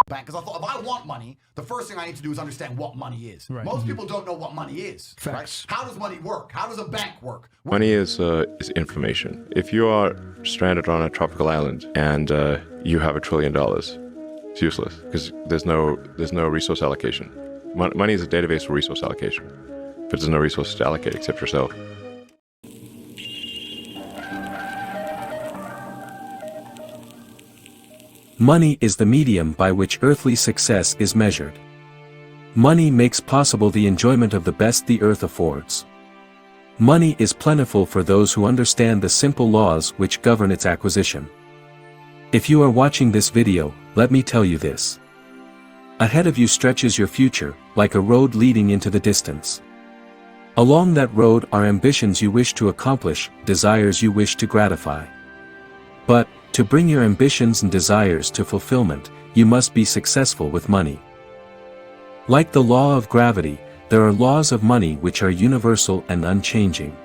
bank because I thought if I want money, the first thing I need to do is understand what money is. Right. Most people don't know what money is. Facts. Right? How does money work? How does a bank work? Money is information. If you are stranded on a tropical island and you have $1 trillion, it's useless because there's no resource allocation. Money is a database for resource allocation, but there's no resources to allocate except yourself. Money is the medium by which earthly success is measured. Money makes possible the enjoyment of the best the earth affords. Money is plentiful for those who understand the simple laws which govern its acquisition. If you are watching this video, let me tell you this. Ahead of you stretches your future, like a road leading into the distance. Along that road are ambitions you wish to accomplish, desires you wish to gratify. But, to bring your ambitions and desires to fulfillment, you must be successful with money. Like the law of gravity, there are laws of money which are universal and unchanging.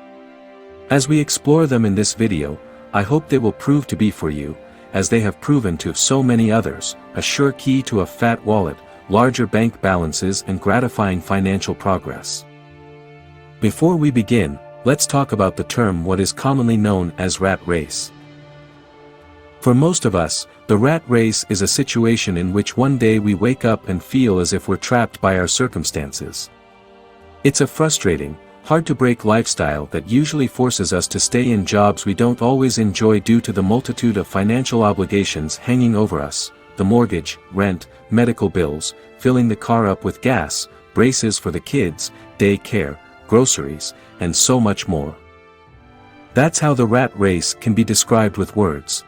As we explore them in this video, I hope they will prove to be for you, as they have proven to so many others, a sure key to a fat wallet, larger bank balances and gratifying financial progress. Before we begin, let's talk about the term what is commonly known as rat race. For most of us, the rat race is a situation in which one day we wake up and feel as if we're trapped by our circumstances. It's a frustrating, hard-to-break lifestyle that usually forces us to stay in jobs we don't always enjoy due to the multitude of financial obligations hanging over us, the mortgage, rent, medical bills, filling the car up with gas, braces for the kids, daycare, groceries, and so much more. That's how the rat race can be described with words.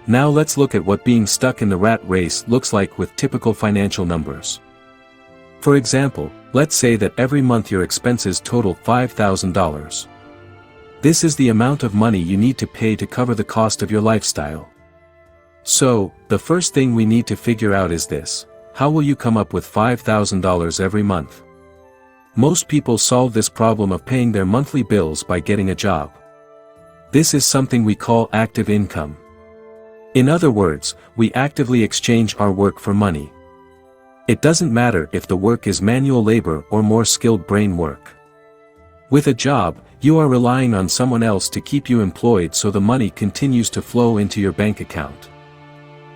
Now let's look at what being stuck in the rat race looks like with typical financial numbers. For example, let's say that every month your expenses total $5,000. This is the amount of money you need to pay to cover the cost of your lifestyle. So, the first thing we need to figure out is this: how will you come up with $5,000 every month? Most people solve this problem of paying their monthly bills by getting a job. This is something we call active income. In other words, we actively exchange our work for money. It doesn't matter if the work is manual labor or more skilled brain work. With a job, you are relying on someone else to keep you employed so the money continues to flow into your bank account.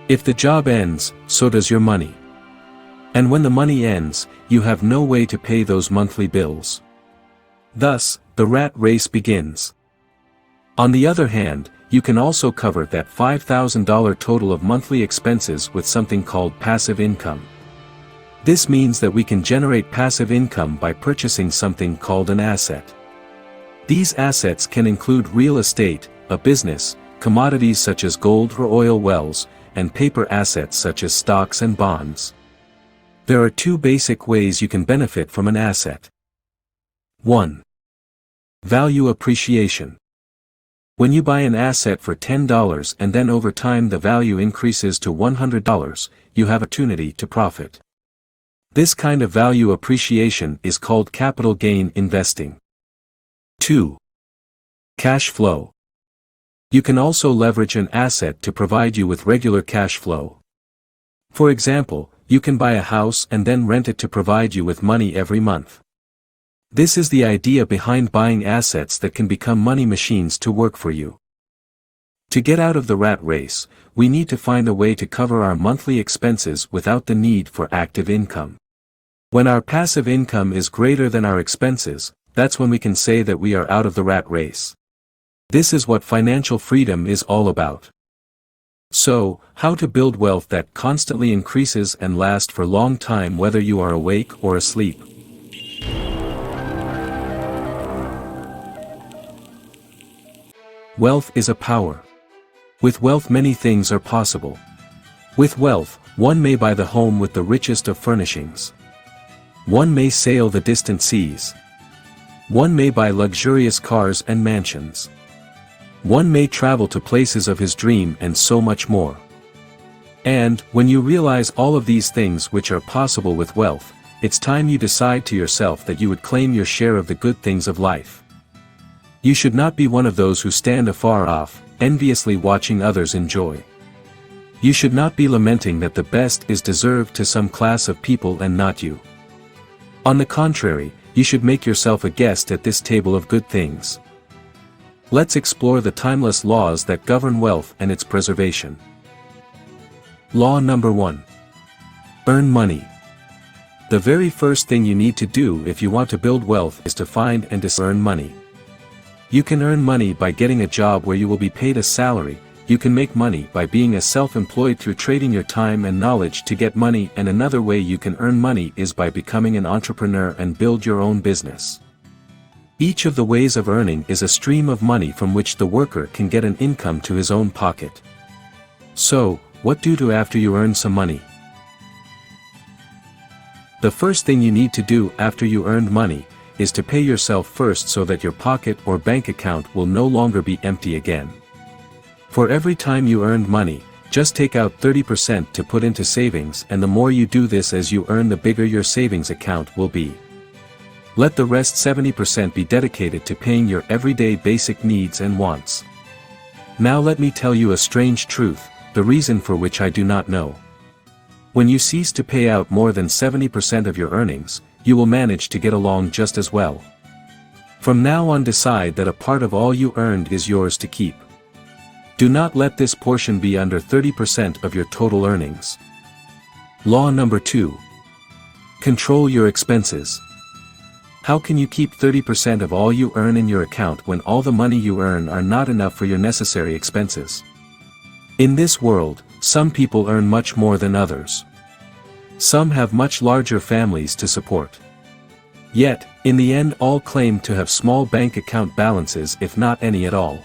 If the job ends, so does your money. And when the money ends, you have no way to pay those monthly bills. Thus, the rat race begins. On the other hand, you can also cover that $5,000 total of monthly expenses with something called passive income. This means that we can generate passive income by purchasing something called an asset. These assets can include real estate, a business, commodities such as gold or oil wells, and paper assets such as stocks and bonds. There are two basic ways you can benefit from an asset. 1. Value appreciation. When you buy an asset for $10 and then over time the value increases to $100, you have opportunity to profit. This kind of value appreciation is called capital gain investing. 2. Cash flow. You can also leverage an asset to provide you with regular cash flow. For example, you can buy a house and then rent it to provide you with money every month. This is the idea behind buying assets that can become money machines to work for you. To get out of the rat race, we need to find a way to cover our monthly expenses without the need for active income. When our passive income is greater than our expenses, that's when we can say that we are out of the rat race. This is what financial freedom is all about. So, how to build wealth that constantly increases and lasts for a long time whether you are awake or asleep. Wealth is a power. With wealth many things are possible. With wealth, one may buy the home with the richest of furnishings. One may sail the distant seas. One may buy luxurious cars and mansions. One may travel to places of his dream and so much more. And, when you realize all of these things which are possible with wealth, it's time you decide to yourself that you would claim your share of the good things of life. You should not be one of those who stand afar off, enviously watching others enjoy. You should not be lamenting that the best is deserved to some class of people and not you. On the contrary, you should make yourself a guest at this table of good things. Let's explore the timeless laws that govern wealth and its preservation. Law number 1. Earn money. The very first thing you need to do if you want to build wealth is to find and earn money. You can earn money by getting a job where you will be paid a salary. You can make money by being a self-employed through trading your time and knowledge to get money, and another way you can earn money is by becoming an entrepreneur and build your own business. Each of the ways of earning is a stream of money from which the worker can get an income to his own pocket. So, what do after you earn some money? The first thing you need to do after you earned money is to pay yourself first so that your pocket or bank account will no longer be empty again. For every time you earned money, just take out 30% to put into savings, and the more you do this as you earn, the bigger your savings account will be. Let the rest 70% be dedicated to paying your everyday basic needs and wants. Now let me tell you a strange truth, the reason for which I do not know. When you cease to pay out more than 70% of your earnings, you will manage to get along just as well. From now on, decide that a part of all you earned is yours to keep. Do not let this portion be under 30% of your total earnings. Law number 2. Control your expenses. How can you keep 30% of all you earn in your account when all the money you earn are not enough for your necessary expenses? In this world, some people earn much more than others. Some have much larger families to support. Yet, in the end, all claim to have small bank account balances, if not any at all.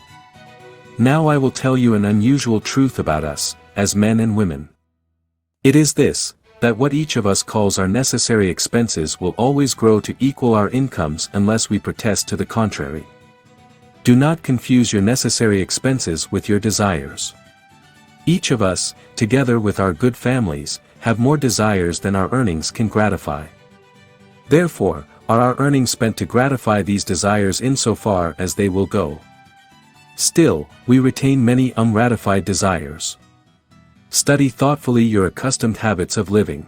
Now I will tell you an unusual truth about us, as men and women. It is this, that what each of us calls our necessary expenses will always grow to equal our incomes unless we protest to the contrary. Do not confuse your necessary expenses with your desires. Each of us, together with our good families, have more desires than our earnings can gratify. Therefore, are our earnings spent to gratify these desires insofar as they will go? Still, we retain many ungratified desires. Study thoughtfully your accustomed habits of living.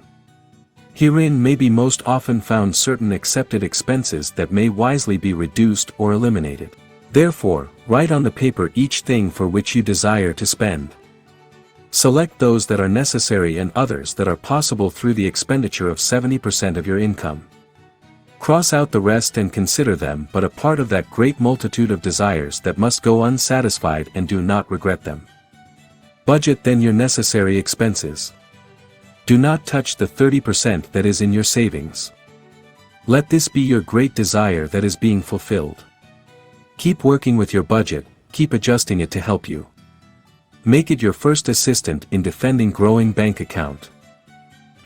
Herein may be most often found certain accepted expenses that may wisely be reduced or eliminated. Therefore, write on the paper each thing for which you desire to spend. Select those that are necessary and others that are possible through the expenditure of 70% of your income. Cross out the rest and consider them but a part of that great multitude of desires that must go unsatisfied, and do not regret them. Budget then your necessary expenses. Do not touch the 30% that is in your savings. Let this be your great desire that is being fulfilled. Keep working with your budget, keep adjusting it to help you. Make it your first assistant in defending growing bank account.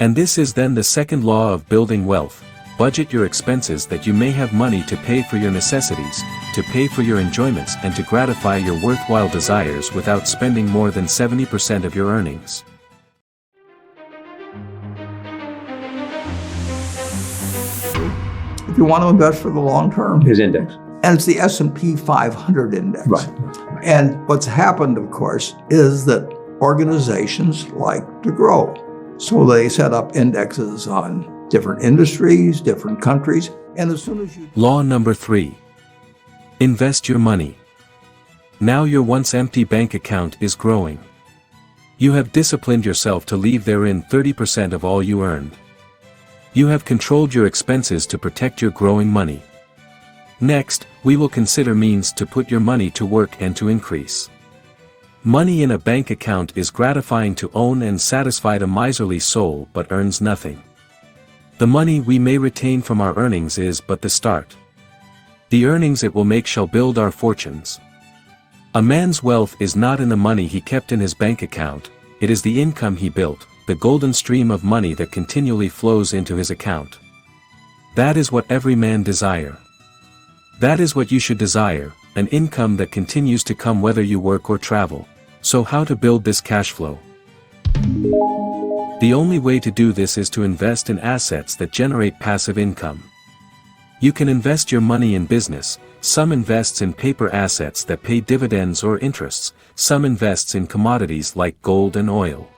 And this is then the second law of building wealth. Budget your expenses that you may have money to pay for your necessities, to pay for your enjoyments, and to gratify your worthwhile desires without spending more than 70% of your earnings. If you want to invest for the long term, His index. and it's the S&P 500 index. Right. And what's happened, of course, is that organizations like to grow. So they set up indexes on different industries, different countries, and as soon as you... Law number 3. Invest your money. Now your once empty bank account is growing. You have disciplined yourself to leave therein 30% of all you earned. You have controlled your expenses to protect your growing money. Next, we will consider means to put your money to work and to increase. Money in a bank account is gratifying to own and satisfied a miserly soul, but earns nothing. The money we may retain from our earnings is but the start. The earnings it will make shall build our fortunes. A man's wealth is not in the money he kept in his bank account, it is the income he built, the golden stream of money that continually flows into his account. That is what every man desire. That is what you should desire, an income that continues to come whether you work or travel. So how to build this cash flow? The only way to do this is to invest in assets that generate passive income. You can invest your money in business. Some invests in paper assets that pay dividends or interests, some invests in commodities like gold and oil.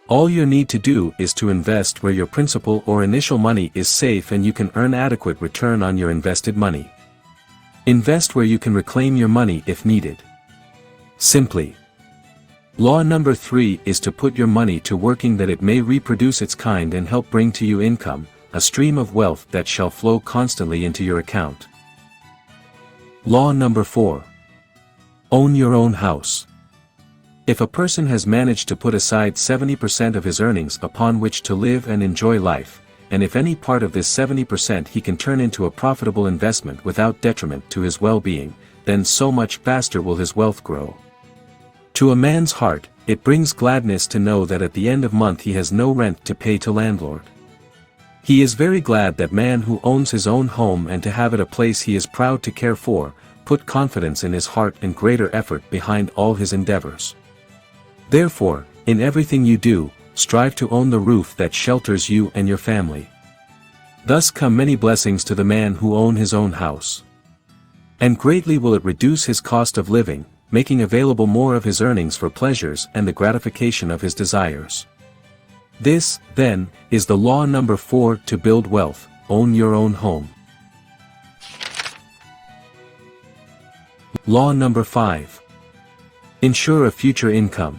All you need to do is to invest where your principal or initial money is safe and you can earn adequate return on your invested money. Invest where you can reclaim your money if needed. Simply. Law number 3 is to put your money to working that it may reproduce its kind and help bring to you income, a stream of wealth that shall flow constantly into your account. Law number 4. Own your own house. If a person has managed to put aside 70% of his earnings upon which to live and enjoy life, and if any part of this 70% he can turn into a profitable investment without detriment to his well-being, then so much faster will his wealth grow. To a man's heart, it brings gladness to know that at the end of month he has no rent to pay to landlord. He is very glad that man who owns his own home and to have it a place he is proud to care for, put confidence in his heart and greater effort behind all his endeavors. Therefore, in everything you do, strive to own the roof that shelters you and your family. Thus come many blessings to the man who own his own house. And greatly will it reduce his cost of living, making available more of his earnings for pleasures and the gratification of his desires. This, then, is the law number 4 to build wealth: own your own home. Law number 5. Ensure a future income.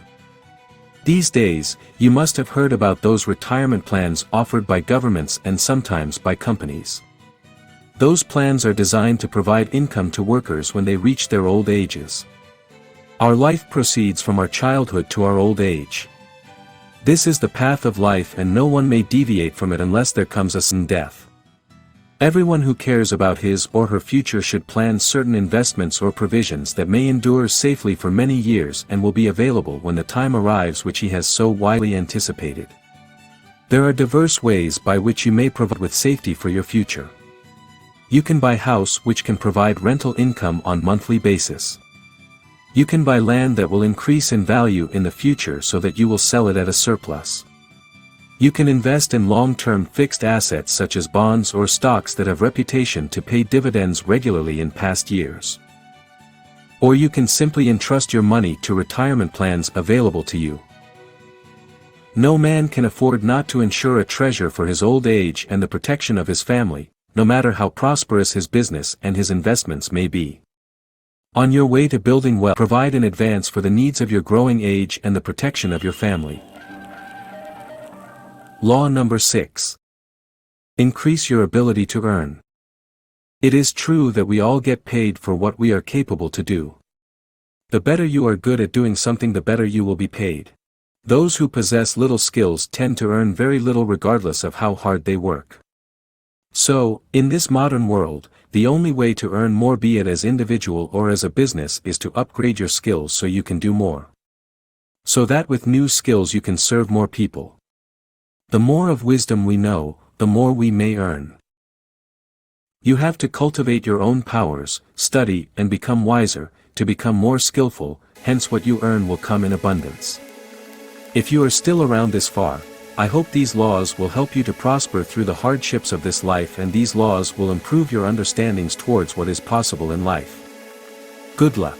These days, you must have heard about those retirement plans offered by governments and sometimes by companies. Those plans are designed to provide income to workers when they reach their old ages. Our life proceeds from our childhood to our old age. This is the path of life and no one may deviate from it unless there comes a sudden death. Everyone who cares about his or her future should plan certain investments or provisions that may endure safely for many years and will be available when the time arrives which he has so widely anticipated. There are diverse ways by which you may provide with safety for your future. You can buy house which can provide rental income on monthly basis. You can buy land that will increase in value in the future so that you will sell it at a surplus. You can invest in long-term fixed assets such as bonds or stocks that have reputation to pay dividends regularly in past years. Or you can simply entrust your money to retirement plans available to you. No man can afford not to ensure a treasure for his old age and the protection of his family, no matter how prosperous his business and his investments may be. On your way to building wealth, provide in advance for the needs of your growing age and the protection of your family. Law number 6. Increase your ability to earn. It is true that we all get paid for what we are capable to do. The better you are good at doing something, the better you will be paid. Those who possess little skills tend to earn very little regardless of how hard they work. So, in this modern world, the only way to earn more, be it as individual or as a business, is to upgrade your skills so you can do more. So that with new skills you can serve more people. The more of wisdom we know, the more we may earn. You have to cultivate your own powers, study and become wiser, to become more skillful, hence what you earn will come in abundance. If you are still around this far, I hope these laws will help you to prosper through the hardships of this life, and these laws will improve your understandings towards what is possible in life. Good luck.